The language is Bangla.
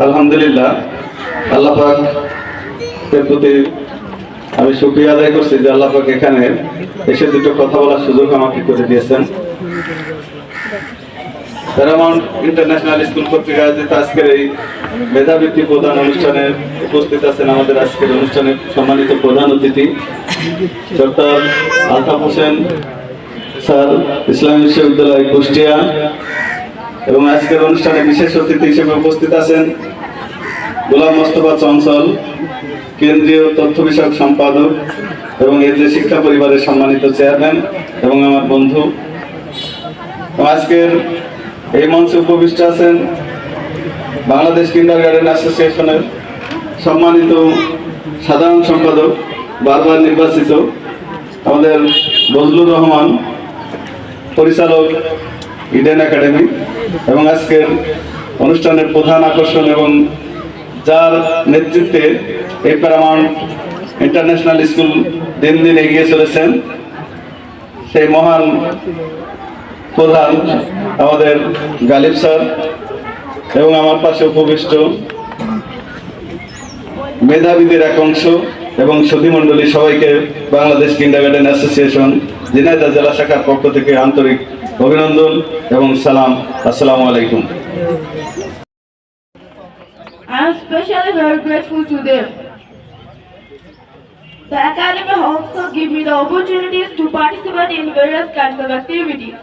আলহামদুলিল্লাহ, আল্লাহ পাকের প্রতি আমি শুকরিয়া আদায় করছি যে আল্লাহ পাক এখানে এসে দুটো কথা বলার সুযোগ আমাকে করে দিয়েছেন। প্যারামাউন্ট ইন্টারন্যাশনাল স্কুল কর্তৃক আয়োজিত আজকের এই মেধাবৃত্তি প্রদান অনুষ্ঠানে উপস্থিত আছেন আমাদের আজকের অনুষ্ঠানের সম্মানিত প্রধান অতিথি ডক্টর আলতাফ হোসেন স্যার, ইসলামী বিশ্ববিদ্যালয় কুষ্টিয়া। এবং আজকের অনুষ্ঠানে বিশেষ অতিথি হিসেবে উপস্থিত আছেন গোলাম মোস্তফা চঞ্চল, কেন্দ্রীয় তথ্য বিষয়ক সম্পাদক এবং এই যে শিক্ষা পরিবারের সম্মানিত চেয়ারম্যান এবং আমার বন্ধু। আজকের এই মঞ্চে উপবিষ্ট আছেন বাংলাদেশ কিন্ডারগার্টেন অ্যাসোসিয়েশনের সম্মানিত সাধারণ সম্পাদক, বারবার নির্বাচিত আমাদের বজলুর রহমান, পরিচালক ইডেন একাডেমি। এবং আজকের অনুষ্ঠানের প্রধান আকর্ষণ এবং যার নেতৃত্বে এই প্যারামাউন্ট ইন্টারন্যাশনাল স্কুল দিন দিন এগিয়ে চলেছেন সেই মহান প্রধান আমাদের গালিব স্যার এবং আমার পাশে উপবিষ্ট মেধাবীদের এক অংশ এবং সুধীমণ্ডলী সবাইকে বাংলাদেশ কিন্ডারগার্টেন অ্যাসোসিয়েশন ঝিনাইদহ জেলা শাখার পক্ষ থেকে আন্তরিক অভিনন্দন এবং সালাম। আসসালামু আলাইকুম। I am especially very grateful to them. The academy also give me the opportunities to participate in various kinds of activities.